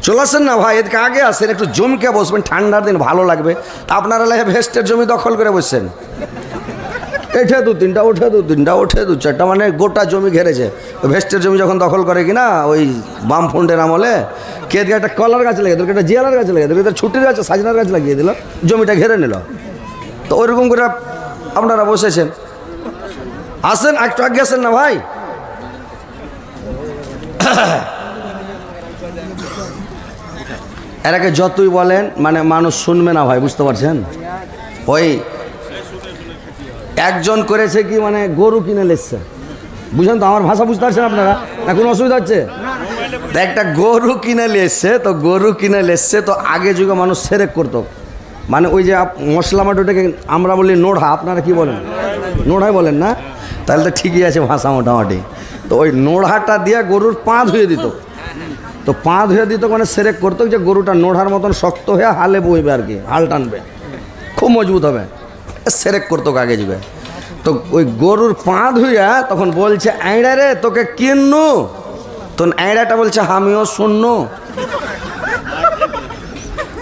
চলে আসেন না ভাই, এদিকে আগে আসেন, একটু জমকে বসবেন, ঠান্ডার দিন ভালো লাগবে। তা আপনারা ভেস্টের জমি দখল করে বসছেন, এঠে দু তিনটা ওঠে দু তিনটা ওঠে দু চারটা, মানে গোটা জমি ঘেরেছে। ওই ভেস্টের জমি যখন দখল করে কিনা ওই বামফ্রন্টের আমলে, কে দিকে একটা কলার গাছ লেগে, তোকে একটা জিয়ালার গাছ লেগে, তোকে ছুটির গাছ সাজনার গাছ লাগিয়ে দিল, জমিটা ঘেরে নিল। তো ওইরকম করে আপনারা বসেছেন। আসেন একটু আগে আসেন না ভাই। এরাকে যতই বলেন মানে মানুষ শুনবে না ভাই, বুঝতে পারছেন। ওই একজন করেছে কি, মানে গরু কিনে লেসছে, বুঝলেন তো, আমার ভাষা বুঝতে পারছেন আপনারা না? কোনো অসুবিধা হচ্ছে? একটা গরু কিনে লেসছে, তো গরু কিনে লেসছে, তো আগে যুগে মানুষ সেরেক করতো, মানে ওই যে মশলা মাটোটাকে আমরা বলি নোড়া, আপনারা কি বলেন? নোড়াই বলেন না? তাহলে তো ঠিকই আছে ভাষা মোটামুটি। তো ওই নোড়াটা দিয়ে গরুর পা ধুয়ে দিত, তো পা ধুয়ে দিত মানে সেরেক করতো যে গরুটা নোড়ার মতন শক্ত হয়ে হালে বইবে আর কি, হাল টানবে, খুব মজবুত হবে, সেরেক করতো আগে যুগে। তো ওই গরুর পা ধুইয়া তখন বলছে, আইড়া রে তোকে কিন্নু, তখন আইড়াটা বলছে আমিও শুননু,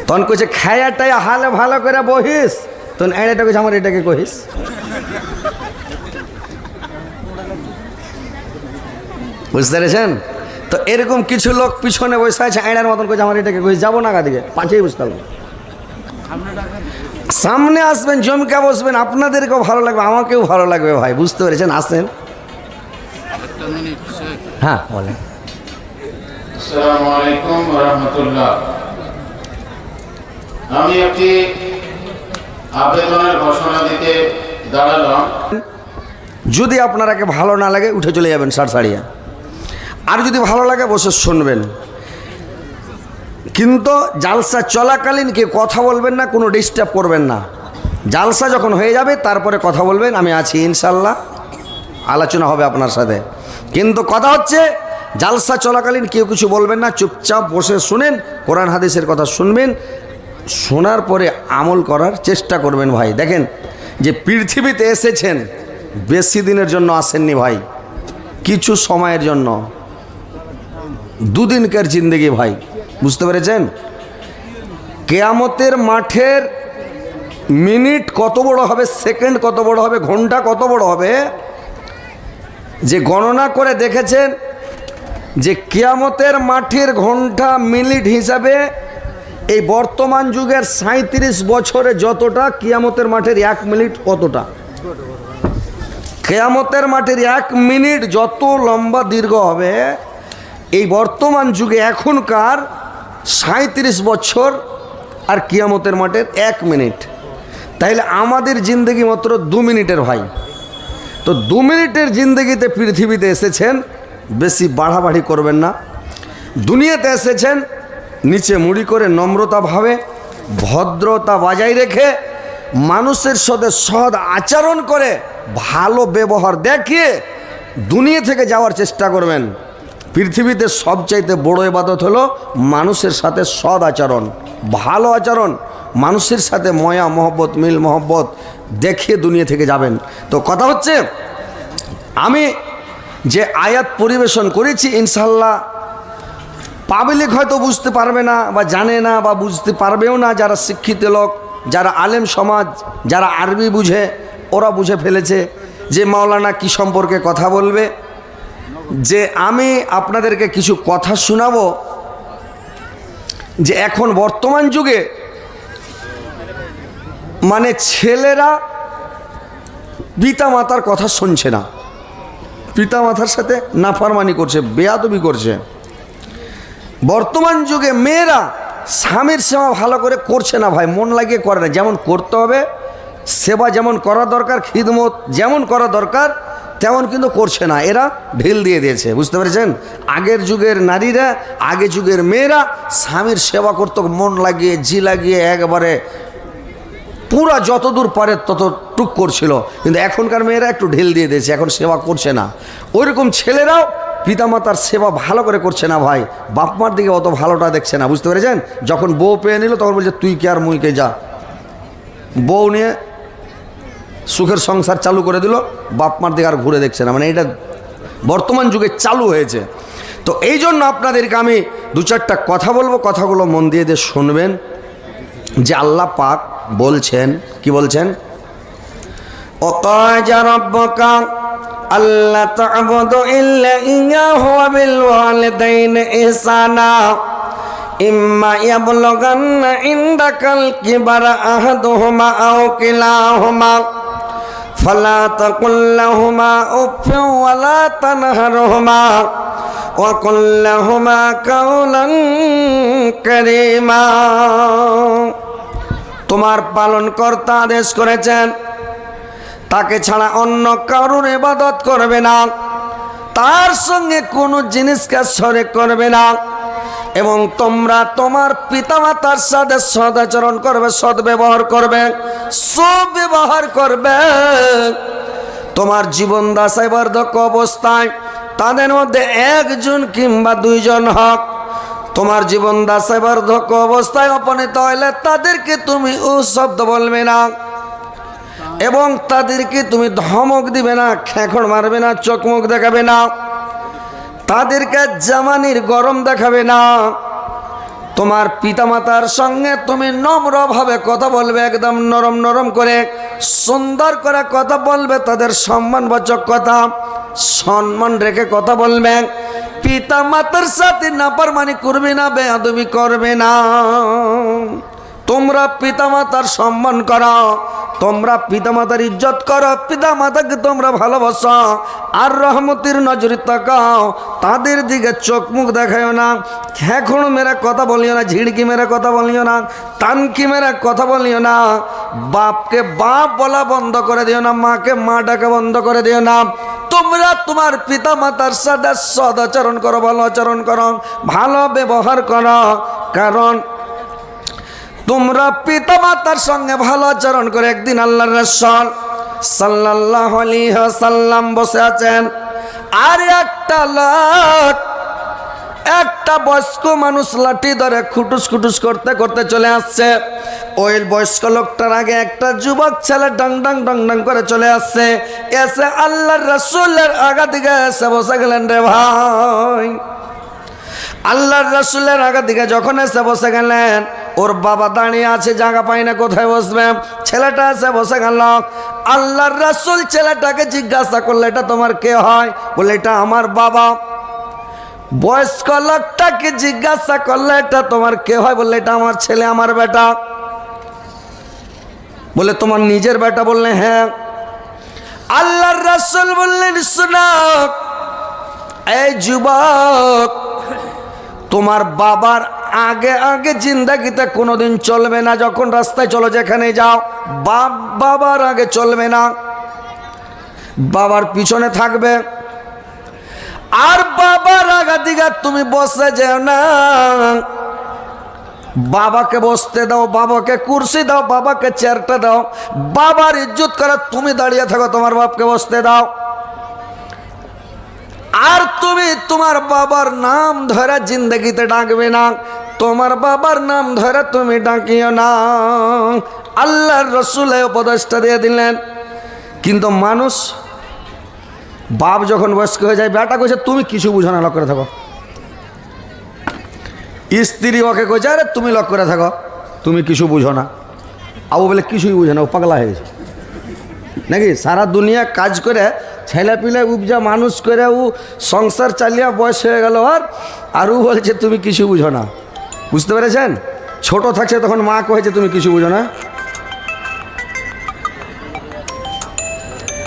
তখন কইছে খায়াটাই হালে ভালো করে বহিস, তখন আইড়াটা কইছে আমার এটাকে কহিস। বুঝতে পেরেছেন? তো এরকম কিছু লোক পিছনে বসে আছে, আইড়ার মতন কইছে আমার এটাকে কহিস, যাবো না গাদিকে, পাঁচেই বুঝতে পারবো। সামনে আসবেন, জমকা বসবেন, আপনাদেরকেও ভালো লাগবে, আমাকেও ভালো লাগবে ভাই, বুঝতে পেরেছেন? আসেন। হ্যাঁ বলেন। আসসালামু আলাইকুম ওয়া রাহমাতুল্লাহ। আমি একটি আবেদনের ঘোষণা দিতে দাঁড়ালাম। যদি আপনারাকে ভালো না লাগে উঠে চলে যাবেন সারসারিয়া, আর যদি ভালো লাগে বসে শুনবেন, কিন্তু জালসা চলাকালীন কেউ কথা বলবেন না, কোনো ডিস্টার্ব করবেন না। জালসা যখন হয়ে যাবে তারপরে কথা বলবেন, আমি আছি ইনশাল্লাহ, আলোচনা হবে আপনার সাথে। কিন্তু কথা হচ্ছে জালসা চলাকালীন কেউ কিছু বলবেন না, চুপচাপ বসে শুনেন, কোরআন হাদিসের কথা শুনবেন, শোনার পরে আমল করার চেষ্টা করবেন ভাই। দেখেন যে পৃথিবীতে এসেছেন বেশি দিনের জন্য আসেননি ভাই, কিছু সময়ের জন্য, দুদিনকার জিন্দেগি ভাই, বুঝতে পেরেছেন? কিয়ামতের মাঠের মিনিট কত বড় হবে, সেকেন্ড কত বড় হবে, ঘন্টা কত বড় হবে, যে গণনা করে দেখেছেন যে কিয়ামতের মাঠের ঘন্টা মিনিট হিসাবে এই বর্তমান যুগের 37 বছরে যতটা, কিয়ামতের মাঠের 1 মিনিট কতটা। কিয়ামতের মাঠের 1 মিনিট যত লম্বা দীর্ঘ হবে, এই বর্তমান যুগে এখনকার 37 বছর আর কিয়ামতের মাঠের 1 মিনিট, তাইলে আমাদের জিন্দগি মাত্র 2 মিনিটের ভাই। তো 2 মিনিটের জিন্দগিতে পৃথিবীতে এসেছেন, বেশি বাড়াবাড়ি করবেন না। দুনিয়াতে এসেছেন নিচে মুড়ি করে নম্রতাভাবে ভদ্রতা বজায় রেখে মানুষের সাথে সৎ আচরণ করে ভালো ব্যবহার দেখিয়ে দুনিয়া থেকে যাওয়ার চেষ্টা করবেন। পৃথিবীতে সবচাইতে বড় ইবাদত হলো মানুষের সাথে সৎ আচরণ, ভালো আচরণ, মানুষের সাথে ময়া মহব্বত, মিল মহব্বত দেখিয়ে দুনিয়া থেকে যাবেন। তো কথা হচ্ছে, আমি যে আয়াত পরিবেশন করেছি ইনশাল্লাহ পাবলিক হয়তো বুঝতে পারবে না বা জানে না বা বুঝতে পারবেও না, যারা শিক্ষিত লোক, যারা আলেম সমাজ, যারা আরবি বুঝে, ওরা বুঝে ফেলেছে যে মাওলানা কি সম্পর্কে কথা বলবে। যে আমি আপনাদেরকে কিছু কথা শোনাবো, যে এখন বর্তমান যুগে মানে ছেলেরা পিতা মাতার কথা শুনছে না, পিতা মাতার সাথে নাফরমানি করছে, বেয়াদবি করছে। বর্তমান যুগে মেয়েরা স্বামীর সেবা ভালো করে করছে না ভাই, মন লাগিয়ে করে না, যেমন করতে হবে সেবা যেমন করা দরকার, খিদমত যেমন করা দরকার তেমন কিন্তু করছে না, এরা ঢিল দিয়ে দিয়েছে, বুঝতে পেরেছেন? আগের যুগের নারীরা, আগের যুগের মেয়েরা স্বামীর সেবা করতো মন লাগিয়ে, জি লাগিয়ে, একবারে পুরা যতদূর পারে ততটুক করছিল। কিন্তু এখনকার মেয়েরা একটু ঢিল দিয়ে দিয়েছে, এখন সেবা করছে না। ওইরকম ছেলেরাও পিতামাতার সেবা ভালো করে করছে না ভাই, বাপ মার দিকে অত ভালোটা দেখছে না, বুঝতে পেরেছেন? যখন বউ পেয়ে নিল তখন বলছে তুই কে আর মুই কে, যা। বউ নিয়ে সুখের সংসার চালু করে দিল, বাপ মার দিকে আর ঘুরে দেখছে না, মানে এটা বর্তমান যুগে চালু হয়েছে। তো এই জন্য আপনাদেরকে আমি দু চারটা কথা বলবো, কথাগুলো মন দিয়ে শুনবেন। যে আল্লাহ পাক বলছেন, কি বলছেন? ওয়াকাজা রাব্বুকা আল্লা তা'বুদু ইল্লা ইয়্যাহু ওয়া বিল ওয়ালিদাইনি ইহসানা ইম্মা ইয়াবলুগান্না ইনদাকাল কিবারা আহাদুহুমা আও কিলাহুমা ফালা তাকুল লাহুমা উফফিন ওয়া লা তানহারহুমা ওয়া কুল লাহুমা কাওলান কারীমা। তোমার পালনকর্তা আদেশ করেছেন তাকে ছাড়া অন্য কারোর ইবাদত করবে না, তার সঙ্গে কোনো জিনিসকে শরীক করবে না, এবং তোমরা তোমার পিতামাতার সাথে সদাচরণ করবে, সদ্ব্যবহার করবে, সুব্যবহার করবে। তোমার জীবন দশায় বার্ধক্য অবস্থায় তাদের মধ্যে একজন কিংবা দুইজন হক। তোমার জীবন দশায় বার্ধক্য অবস্থায় উপনীত হইলে তাদেরকে তুমি ও শব্দ বলবে না, এবং তাদেরকে তুমি ধমক দিবে না, খেঁকড় মারবে না, চোখ মুখ দেখাবে না, তাদেরকে জামানির গরম দেখাবে না। তোমার পিতামাতার সঙ্গে তুমি নম্রভাবে কথা বলবে, একদম নরম নরম করে সুন্দর করে কথা বলবে, তাদের সম্মানবাচক কথা, সম্মান রেখে কথা বলবে। পিতামাতার সাথে নাফরমানি করবে না, বেয়াদবি করবে না। তোমরা পিতামাতার সম্মান করো, তোমরা পিতামাতার ইজ্জত করো, পিতামাতাকে তোমরা ভালোবাসো, আর রহমতের নজরে তাকাও, তাদের দিকে চোখ মুখ দেখাও না, খেঁখড় মেরে কথা বলিও না, ঝিড়কি মেরে কথা বলিও না, টানকি মেরে কথা বলিও না। বাপকে বাপ বলা বন্ধ করে দিও না, মাকে মা ডাকা বন্ধ করে দিও না। তোমরা তোমার পিতামাতার সাথে সদাচরণ করো, ভালো আচরণ করো, ভালো ব্যবহার করো। কারণ তোমরা পিতামাতার সঙ্গে ভালো আচরণ করে একদিন আল্লাহর রাসূল সাল্লাল্লাহু আলাইহি ওয়াসাল্লাম বসে আছেন, আর একটা বয়স্ক মানুষ লাঠি ধরে খুটুস খুটুস করতে করতে চলে আসছে। ওই বয়স্ক লোকটার আগে একটা যুবক ছেলে ডাং ডাং ডাং ডাং করে চলে আসছে। এসে আল্লাহর রাসূলের আগা দিকে এসে বসে গেলেন। রে ভাই, আল্লাহর রাসূলের আগা দিকে যখন এসে বসে গেলেন, ওর বাবা দাঁড়িয়ে আছে, জায়গা পায় না কোথায় বসবে। ছেলেটা এসে বসে গেল। আল্লাহর রাসূল ছেলেটাকে জিজ্ঞাসা করলে, এটা তোমার কে হয়? বলে, এটা আমার বাবা। বয়স্ক লোকটাকে জিজ্ঞাসা করলে, এটা তোমার কে হয়? বললে, এটা আমার ছেলে, আমার বেটা। বলে, তোমার নিজের বেটা? বললে, হ্যাঁ। আল্লাহর রাসূল বললেন, শোনো এই যুবক, তোমার বাবার আগে আগে জিন্দাগিতে কোনোদিন চলবে না। যখন রাস্তায় চলো, যেখানে যাও, বাবার আগে চলবে না, বাবার পিছনে থাকবে। আর বাবার আগা দিকে তুমি বসে যেও না। বাবাকে বসতে দাও, বাবাকে কুরসি দাও, বাবাকে চেয়ারটা দাও, বাবার ইজ্জত করে তুমি দাঁড়িয়ে থাকো, তোমার বাপকে বসতে দাও। আর তুমি তোমার বাবার নাম ধরে জিন্দগিতে ডাকবে না, তোমার বাবার নাম ধরে তুমি ডাকিও না। আল্লাহর রাসূল উপদেশটা দিয়ে দিলেন। কিন্তু মানুষ, বাপ যখন বয়স্ক হয়ে যায়, বেটা কইছে তুমি কিছু বুঝো না, লক করে থাকো। স্ত্রী ওকে কইছে, আরে তুমি লক করে থাকো, তুমি কিছু বুঝো না। আবু বলে, কিছুই বুঝে না, ও পাগলা হয়ে গেছে নাকি? সারা দুনিয়া কাজ করে ছেলে পিলে উপজা মানুষ করে ও সংসার চালিয়ে বয়স হয়ে গেল, আর ও বলছে তুমি কিছু বুঝো না। বুঝতে পেরেছেন? ছোট থাকছে তখন মা কয়েছে তুমি কিছু বুঝো না।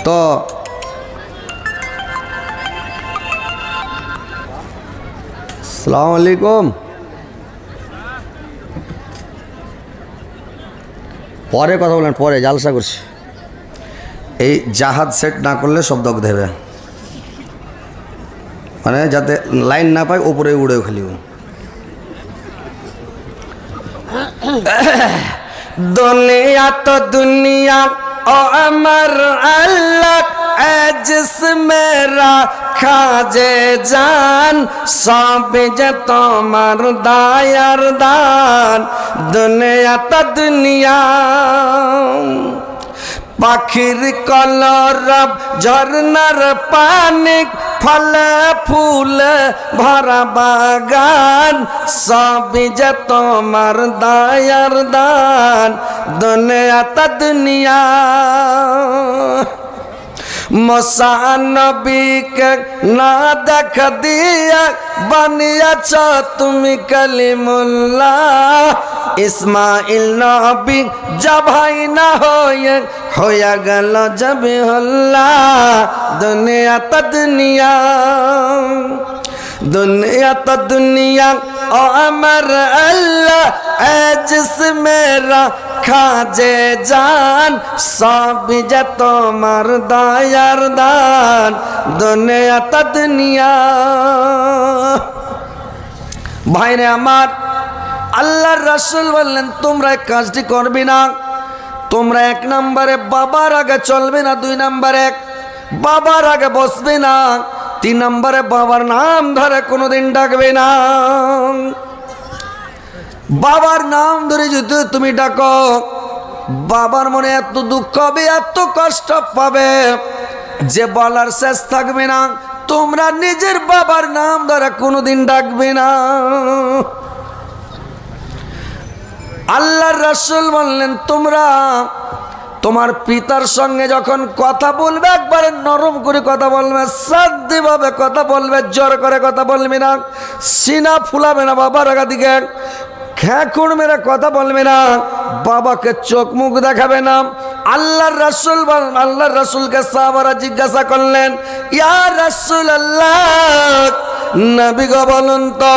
তো আসসালামু আলাইকুম। পরে কথা বলেন, পরে জালসা করছি। এই জাহাজ সেট না করলে শব্দ দেবে, মানে যাতে লাইন না পায়, উপরে উড়েও খালি। দুনিয়া তো দুনিয়া ও আমার আল্লাহ, জিসমে রাখা যে জান, সব যে তোমার দায়ার দান। দুনিয়া তো দুনিয়া, পাখির কলরব, ঝর্ণার পানি, ফলে ফুলে ভরা বাগান সবই যে তোমার দয়ার দান দুনিয়া তা দুনিয়া মুসা নবীকে না দেখা দিয়া বানিয়েছ তুমি কালিমুল্লাহ ইসমাইল নবী জবাই না হয়ে গেল জবিহুল্লাহ দুনিয়া তা দুনিয়া दुनिया तो दुनिया ओ अमर अल्लाह ए जिसमें रखा जे जान सब जे तुम्हार दयार दान दुनिया तो दुनिया भाईरे আমার আল্লাহর রাসূল বললেন তোমরা এক কাজটি করবে না তোমরা এক নম্বরে বাবার আগে চলবে না দুই নম্বরে বাবার আগে বসবে না তিন নম্বরে বাবার নাম ধরে কোনোদিন ডাকবে না বাবার নাম ধরে যদি তুমি ডাকো বাবার মনে এত দুঃখ হবে এত কষ্ট পাবে যে বলার শেষ থাকবে না তোমরা নিজের বাবার নাম ধরে কোনোদিন ডাকবে না আল্লাহর রাসূল বললেন তোমরা তোমার পিতার সঙ্গে যখন কথা বলবে একবারে নরম করে কথা বলবে শান্তভাবে কথা বলবে জোর করে কথা বলবে না সিনা ফুলাবে না বাবার আগা দিকে খেঁকুড় মেরে কথা বলবে না বাবাকে চোখ মুখ দেখাবে না আল্লাহর রাসূলকে সাহাবারা জিজ্ঞাসা করলেন ইয়া রাসূলুল্লাহ নবী গো বলুন তো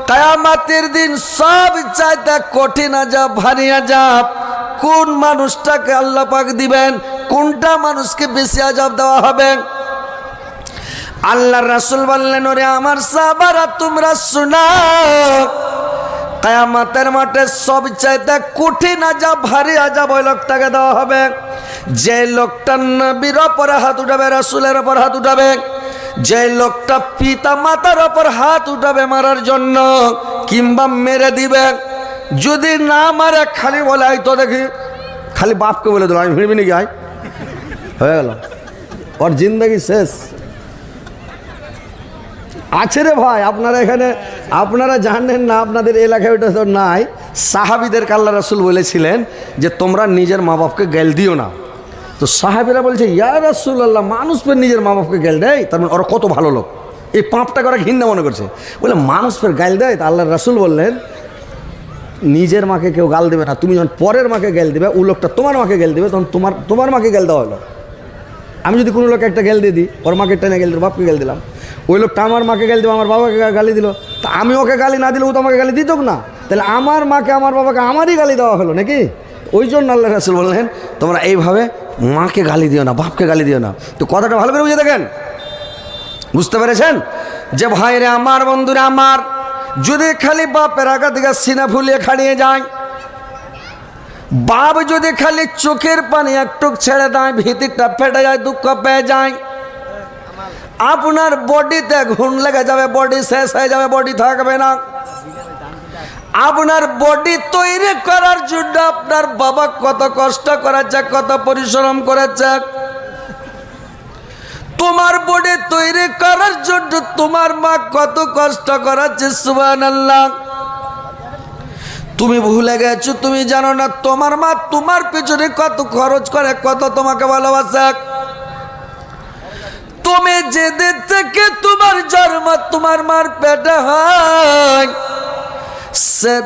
কিয়ামতের দিন সব চাইতে কঠিন আযাব ভারী আযাব কোন মানুষটাকে আল্লাহ পাক দিবেন কোনটা মানুষকে বেশি আযাব দেওয়া হবে আল্লাহর রাসূল বললেন ওরে আমার সাহাবারা তোমরা শোনাও কিয়ামতের মাঠে সবচাইতে কঠিন আযাব ভারী আযাব ওই লোকটাকে দেওয়া হবে যে লোকটা নবীর উপর হাত উঠাবে রাসূলের উপর হাত উঠাবে যে লোকটা পিতা মাতার উপর হাত উঠাবে মারার জন্য কিংবা মেরে দিবে যদি না মারে খালি বলে আই তো দেখি খালি বাপকে বলে দিল আমি ভিড়বি নাকি আয় হয়ে গেল ওর জিন্দগি শেষ আছে রে ভাই আপনারা এখানে আপনারা জানেন না আপনাদের এলাকায় ওটা তো নাই সাহাবীদের আল্লাহ রাসূল বলেছিলেন যে তোমরা নিজের মা বাপকে গাল দিও না তো সাহাবীরা বলছে ইয়া রাসূলুল্লাহ মানুষ ফের নিজের মা বাপকে গাল দেয় তার মানে ওরা কত ভালো লোক এই পাপটা করা ঘৃণা মনে করছে বলে মানুষ ফের গাল দেয় তা আল্লাহর রাসূল বললেন নিজের মাকে কেউ গাল দেবে না তুমি যখন পরের মাকে গাল দেবে ও লোকটা তোমার মাকে গাল দেবে তখন তোমার মাকে গাল দেওয়া হলো আমি যদি কোনো লোককে একটা গাল দিয়ে দিই ওর মাকে টেনে গাল দিল বাপকে গাল দিলাম ওই লোকটা আমার মাকে গাল দেবে আমার বাবাকে গালি দিল তা আমি ওকে গালি না দিলে ও তো আমাকে গালি দিত না তাহলে আমার মাকে আমার বাবাকে আমারই গালি দেওয়া হলো নাকি ওই জন্য আল্লাহ রাসূল বললেন তোমরা এইভাবে মাকে গালি দিও না বাপকে গালি দিও না তো কথাটা ভালো করে বুঝে দেখেন বুঝতে পেরেছেন যে ভাইরে আমার বন্ধুরা আমার যদি খালি বাপের আগা দিকে সিনা ফুলিয়ে খাড়িয়ে যায় বাপ যদি খালি চোখের পানি একটু ছেড়ে দেয় ভিতরটা ফেটে যায় দুঃখ পেয়ে যায় আপনার বডিতে ঘুম লেগে যাবে বডি শেষ হয়ে যাবে বডি থাকবে না আপনার বডি তৈরি করার জন্য আপনার বাবা কত কষ্ট করেছে কত পরিশ্রম করেছে তোমার বডি তৈরি করার জন্য তোমার মা কত কষ্ট করেছে সুবহানাল্লাহ তুমি ভুলে গেছো তুমি জানো না তোমার মা তোমার পিছনে কত খরচ করে কত তোমাকে ভালোবাসে তুমি যেদিন থেকে তোমার জন্ম তোমার মার পেটে হয় সেদিন